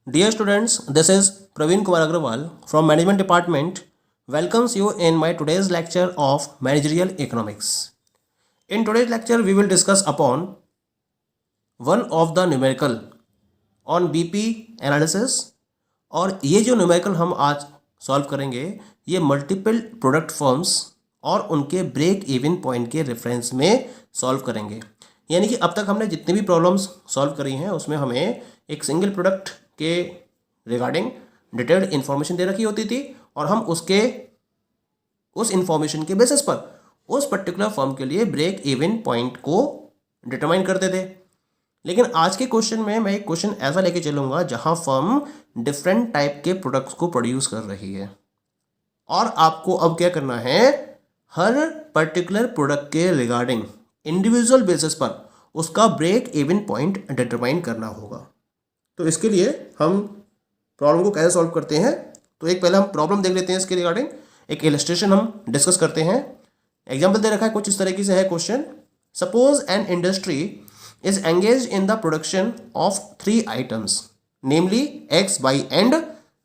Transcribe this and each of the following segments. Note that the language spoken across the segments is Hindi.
Dear students, this is Praveen Kumar Agrawal from Management Department. Welcomes you in my today's lecture of Managerial Economics. In today's lecture, we will discuss upon one of the numerical on BP analysis. और ये जो न्यूमेरिकल हम आज सॉल्व करेंगे ये मल्टीपल प्रोडक्ट फर्म्स और उनके ब्रेक इवन पॉइंट के रेफरेंस में सॉल्व करेंगे। यानी कि अब तक हमने जितनी भी प्रॉब्लम्स सॉल्व करी हैं उसमें हमें एक सिंगल प्रोडक्ट के रिगार्डिंग डिटेल्ड इन्फॉर्मेशन दे रखी होती थी और हम उस इंफॉर्मेशन के बेसिस पर उस पर्टिकुलर फर्म के लिए ब्रेक इवन पॉइंट को डिटरमाइन करते थे। लेकिन आज के क्वेश्चन में मैं एक क्वेश्चन ऐसा लेके चलूँगा जहाँ फर्म डिफरेंट टाइप के प्रोडक्ट्स को प्रोड्यूस कर रही है और आपको अब क्या करना है, हर पर्टिकुलर प्रोडक्ट के रिगार्डिंग इंडिविजुअल बेसिस पर उसका ब्रेक इवन पॉइंट डिटरमाइन करना होगा। तो इसके लिए हम प्रॉब्लम को कैसे सॉल्व करते हैं, तो एक पहले हम प्रॉब्लम देख लेते हैं। इसके रिगार्डिंग एक इलस्ट्रेशन हम डिस्कस करते हैं। एग्जाम्पल दे रखा है कुछ इस तरीके से है question. Suppose an industry is engaged in the production of 3 items namely X, Y and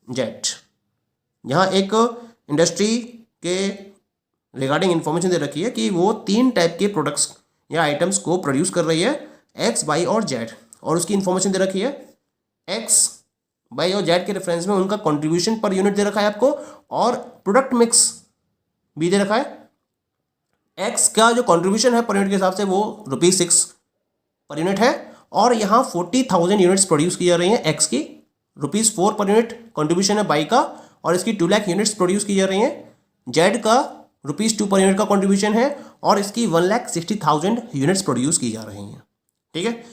Z। यहाँ एक इंडस्ट्री के रिगार्डिंग इंफॉर्मेशन दे रखी है कि वो 3 टाइप के प्रोडक्ट्स या आइटम्स को प्रोड्यूस कर रही है X, Y और Z, और उसकी इंफॉर्मेशन दे रखी है X, Y और Z के रेफरेंस में उनका कंट्रीब्यूशन पर यूनिट दे रखा है आपको, और प्रोडक्ट मिक्स भी दे रखा है। X का जो कंट्रीब्यूशन है पर यूनिट के हिसाब से वो ₹6 पर यूनिट है, और यहाँ 40,000 यूनिट्स प्रोड्यूस की जा रही हैं एक्स की। ₹4 पर यूनिट कंट्रीब्यूशन है बाई का, और इसकी 2 लाख यूनिट्स प्रोड्यूस की जा रही हैं। जेड का ₹2 पर यूनिट का कंट्रीब्यूशन है और इसकी 1,60,000 यूनिट्स प्रोड्यूस की जा रही हैं। ठीक है,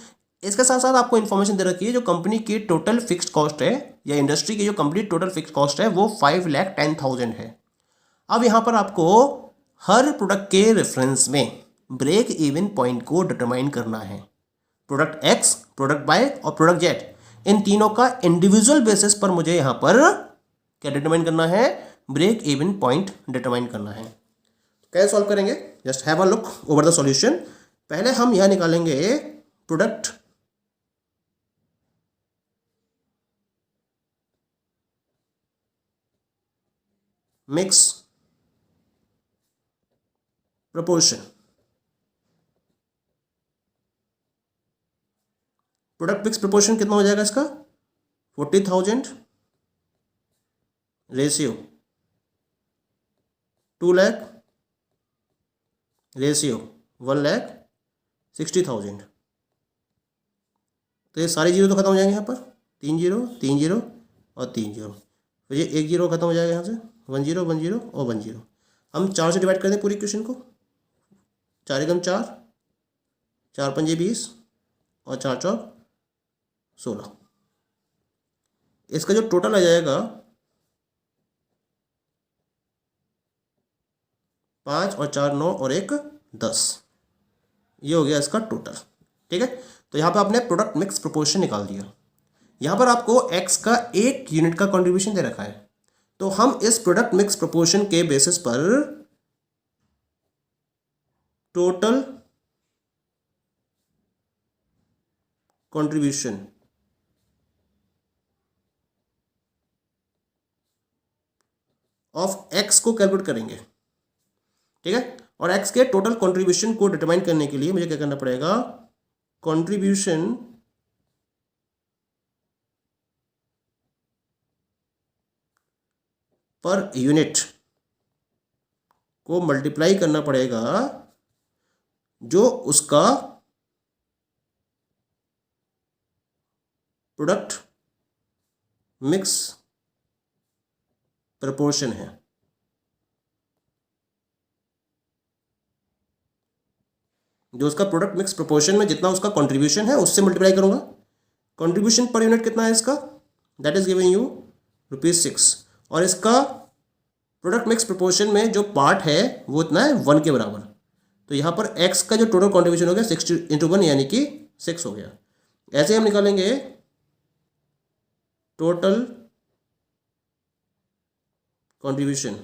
इसके साथ साथ आपको इन्फॉर्मेशन दे रखी है जो कंपनी की टोटल फिक्स्ड कॉस्ट है या इंडस्ट्री की जो कंप्लीट टोटल फिक्स्ड कॉस्ट है वो 5,10,000 है। अब यहाँ पर आपको हर प्रोडक्ट के रेफरेंस में ब्रेक इवन पॉइंट को डिटरमाइन करना है। प्रोडक्ट एक्स, प्रोडक्ट वाई और प्रोडक्ट जेड, इन तीनों का इंडिविजुअल बेसिस पर मुझे यहाँ पर क्या डिटरमाइन करना है, ब्रेक इवन पॉइंट डिटरमाइन करना है। कैसे सॉल्व करेंगे, just have a look over the solution. पहले हम यहाँ निकालेंगे product mix proportion. Product mix proportion कितना हो जाएगा इसका, 40,000 रेशियो 2 लाख रेशियो 1,60,000। तो ये सारे जीरो तो खत्म हो जाएंगे यहाँ पर, 3 जीरो 3 जीरो और 3 जीरो, तो ये 1 जीरो खत्म हो जाएगा यहाँ से, 1 जीरो 1 जीरो और 1 जीरो। हम 4 से डिवाइड कर दें पूरी इक्वेशन को, 4 एकम 4, 4 पंजे 20 और 4 चौक 16। इसका जो टोटल आ जाएगा 5 और 4 9 और 1 10, ये हो गया इसका टोटल। ठीक है, तो यहाँ पर आपने प्रोडक्ट मिक्स प्रोपोर्शन निकाल दिया। यहाँ पर आपको एक्स का 1 यूनिट का कंट्रीब्यूशन दे रखा है, तो हम इस प्रोडक्ट मिक्स प्रोपोर्शन के बेसिस पर टोटल कंट्रीब्यूशन ऑफ एक्स को कैलकुलेट करेंगे। ठीक है, और एक्स के टोटल कंट्रीब्यूशन को डिटरमाइन करने के लिए मुझे क्या करना पड़ेगा, कंट्रीब्यूशन पर यूनिट को मल्टीप्लाई करना पड़ेगा जो उसका प्रोडक्ट मिक्स प्रपोर्शन है। जो उसका प्रोडक्ट मिक्स प्रपोर्शन में जितना उसका कंट्रीब्यूशन है उससे मल्टीप्लाई करूंगा। कंट्रीब्यूशन पर यूनिट कितना है इसका, दैट इज गिविंग यू ₹6, और इसका प्रोडक्ट मिक्स प्रपोर्शन में जो पार्ट है वो इतना है 1 के बराबर। तो यहाँ पर x का जो टोटल कंट्रीब्यूशन हो गया 60 × 1 यानी कि 6 हो गया। ऐसे हम निकालेंगे टोटल कंट्रीब्यूशन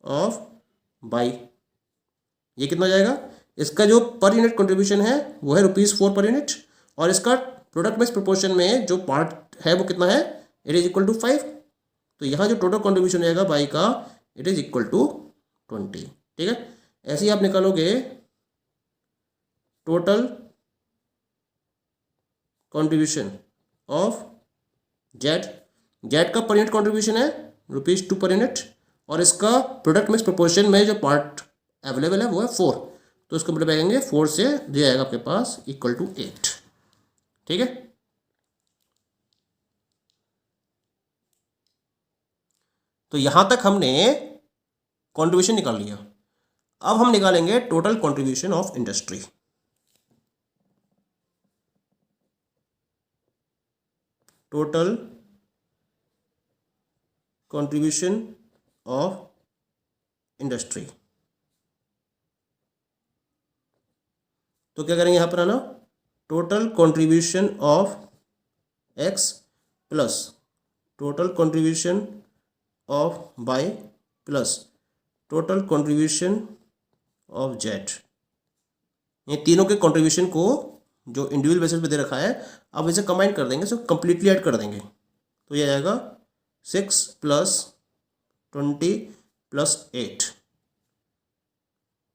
ऑफ बाई, ये कितना हो जाएगा, इसका जो पर यूनिट कंट्रीब्यूशन है वो है ₹4 पर यूनिट, और इसका प्रोडक्ट मिक्स प्रोपोर्शन में जो पार्ट है वो कितना है इट इज इक्वल टू 5। तो यहाँ जो टोटल कॉन्ट्रीब्यूशन रहेगा बाई का, इट इज इक्वल टू 20। ठीक है, ऐसे ही आप निकालोगे total contribution of Z. Z का पर यूनिट कॉन्ट्रीब्यूशन है ₹2 पर यूनिट, और इसका प्रोडक्ट मिक्स प्रोपोर्शन में जो पार्ट अवेलेबल है वो है 4। तो इसको मल्टीप्लाई करेंगे 4 से, दिया जाएगा आपके पास इक्वल टू 8। ठीक है, तो यहां तक हमने कंट्रीब्यूशन निकाल लिया। अब हम निकालेंगे total contribution of industry. Total contribution of industry. तो क्या करेंगे यहां पर आना, total contribution of X plus total contribution of Y plus total contribution of Z. ये तीनों के कंट्रीब्यूशन को जो इंडिविजुअल बेसिस पे दे रखा है, अब इसे कंबाइन कर देंगे, इसको कंप्लीटली ऐड कर देंगे। तो ये आएगा 6 प्लस 20 प्लस 8,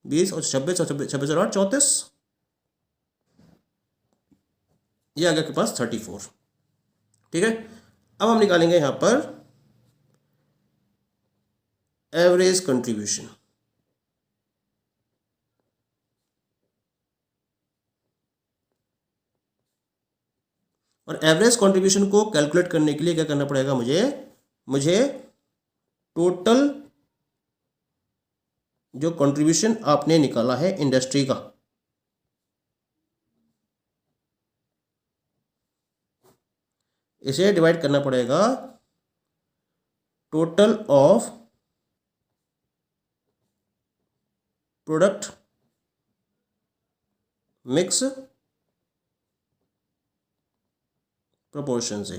20 और 26 और 26 और 8 34, ये आ गया आपके पास 34। ठीक है, अब हम निकालेंगे यहां पर एवरेज कंट्रीब्यूशन। और एवरेज कंट्रीब्यूशन को कैलकुलेट करने के लिए क्या करना पड़ेगा, मुझे टोटल जो कंट्रीब्यूशन आपने निकाला है इंडस्ट्री का, इसे डिवाइड करना पड़ेगा total of product mix proportion से।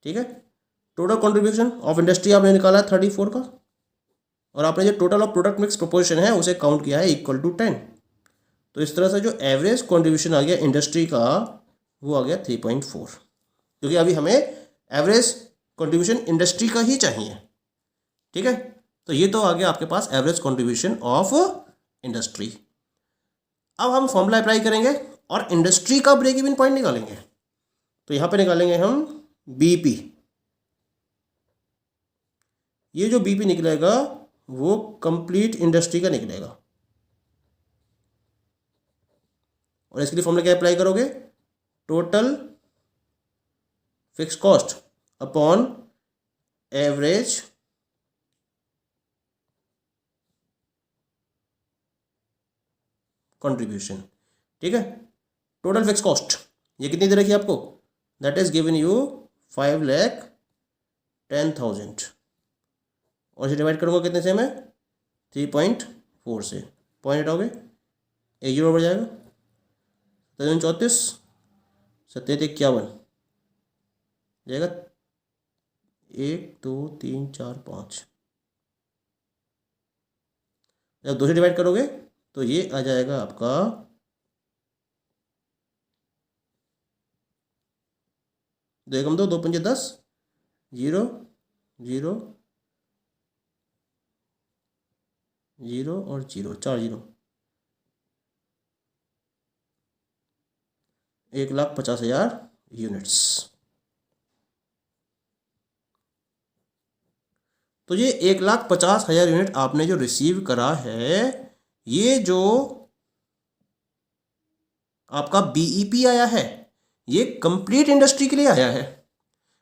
ठीक है, टोटल कंट्रीब्यूशन ऑफ इंडस्ट्री आपने निकाला है 34 का, और आपने जो total of product mix proportion है उसे काउंट किया है इक्वल टू 10। तो इस तरह से जो एवरेज कंट्रीब्यूशन आ गया इंडस्ट्री का, वो आ गया 3.4, क्योंकि अभी हमें एवरेज कंट्रीब्यूशन इंडस्ट्री का ही चाहिए। ठीक है, तो ये तो आ गया आपके पास एवरेज कंट्रीब्यूशन ऑफ इंडस्ट्री। अब हम फॉर्मूला अप्लाई करेंगे और इंडस्ट्री का ब्रेक इवन पॉइंट निकालेंगे। तो यहां पे निकालेंगे हम बीपी। ये जो बीपी निकलेगा वो कंप्लीट इंडस्ट्री का निकलेगा, और इसके लिए फॉर्मूला क्या अप्लाई करोगे, total fix cost upon average contribution. ठीक है, टोटल फिक्स कॉस्ट ये कितनी दे रखी है आपको, दैट इज गिवन यू 5,10,000, और इसे डिवाइड करूंगा कितने से मैं, 3.4 से, पॉइंट हटाओगे 1 जीरो बढ़ जाएगा, 34 37 51 जाएगा, 1 2 3 4 5, जब 2 से डिवाइड करोगे तो ये आ जाएगा आपका 2 एकम 2 2 पंजे 10, 0 0 0 और 0, 4 0, 1,50,000 यूनिट्स। तो ये 1,50,000 यूनिट आपने जो रिसीव करा है, ये जो आपका बीईपी आया है, ये कंप्लीट इंडस्ट्री के लिए आया है,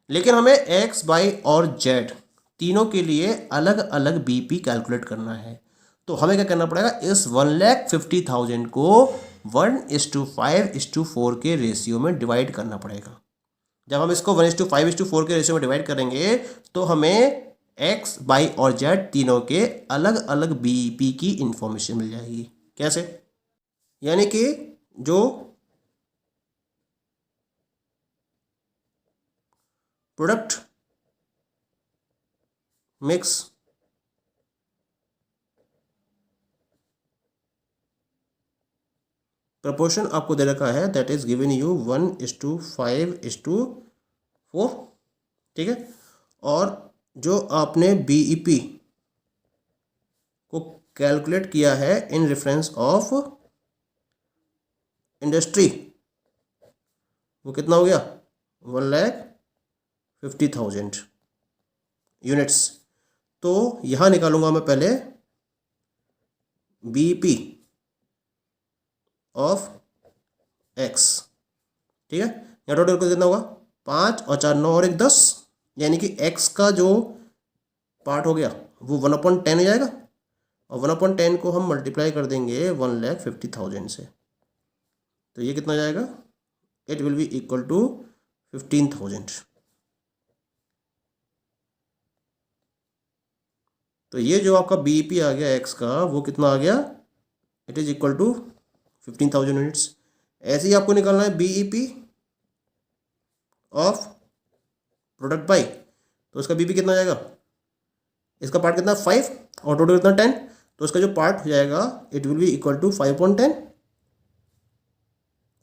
लेकिन हमें एक्स वाई और जेड तीनों के लिए अलग अलग बीपी कैलकुलेट करना है। तो हमें क्या करना पड़ेगा, इस 1,50,000 को 1:5:4 के रेशियो में डिवाइड करना पड़ेगा। जब हम इसको 1:5:4 के रेशियो में डिवाइड करेंगे तो हमें एक्स वाई और जेड तीनों के अलग अलग बीईपी की इंफॉर्मेशन मिल जाएगी। कैसे, यानी कि जो प्रोडक्ट मिक्स प्रपोर्शन आपको दे रखा है, दैट इज गिवन यू 1:5:4। ठीक है। और जो आपने बीईपी को कैलकुलेट किया है इन रेफरेंस ऑफ इंडस्ट्री, वो कितना हो गया, 1,50,000 यूनिट्स। तो यहाँ निकालूंगा मैं पहले बीईपी ऑफ एक्स, ठीक है। यहाँ टोटल कितना होगा, 5 और 4 9 और 1 10, यानी कि एक्स का जो पार्ट हो गया वो 1/10 हो जाएगा, और 1/10 को हम मल्टीप्लाई कर देंगे 1,50,000 से, तो ये कितना हो जाएगा, it will be equal to 15,000। तो ये जो आपका बीईपी आ गया एक्स का, वो कितना आ गया, it is equal to 15,000 units. ऐसे ही आपको निकालना है बीईपी ऑफ प्रोडक्ट बाई, तो उसका बीपी कितना जाएगा, इसका पार्ट कितना 5 और टोटल कितना 10, तो उसका जो पार्ट हो जाएगा it will be equal to 5/10,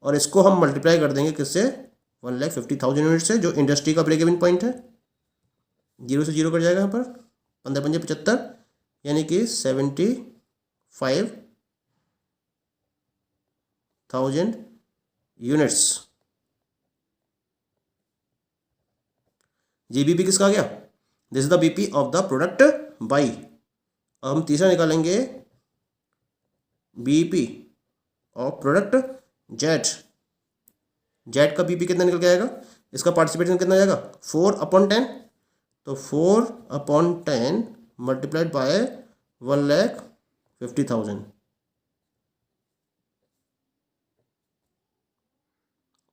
और इसको हम मल्टीप्लाई कर देंगे किससे, 1,50,000 यूनिट से, जो इंडस्ट्री का ब्रेक इवन पॉइंट है। 0 से 0 कट जाएगा यहाँ पर, 15 पंजे 75, यानी कि 75,000 यूनिट्स। जीबीपी किसका आ गया, this is the BP of the product by. अब हम तीसरा निकालेंगे BP of product Z. Z का बीपी कितना निकल के आएगा, इसका पार्टिसिपेशन कितना जाएगा 4/10, तो 4/10 मल्टीप्लाइड बाय 1,50,000,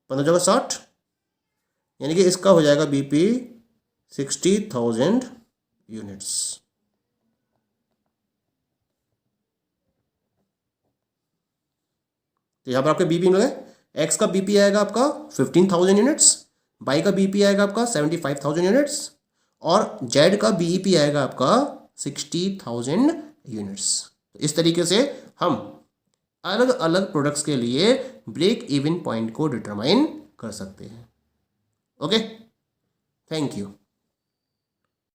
15×60, यानी कि इसका हो जाएगा बीपी 60,000 यूनिट्स। तो यहाँ पर आपके बीपी मिल गए, एक्स का बीपी आएगा आपका 15,000 यूनिट्स, बाई का बीपी आएगा आपका 75,000 यूनिट्स, और जेड का बीईपी आएगा आपका 60,000 यूनिट्स। इस तरीके से हम अलग अलग प्रोडक्ट्स के लिए ब्रेक इवन पॉइंट को डिटरमाइन कर सकते हैं। Okay, thank you.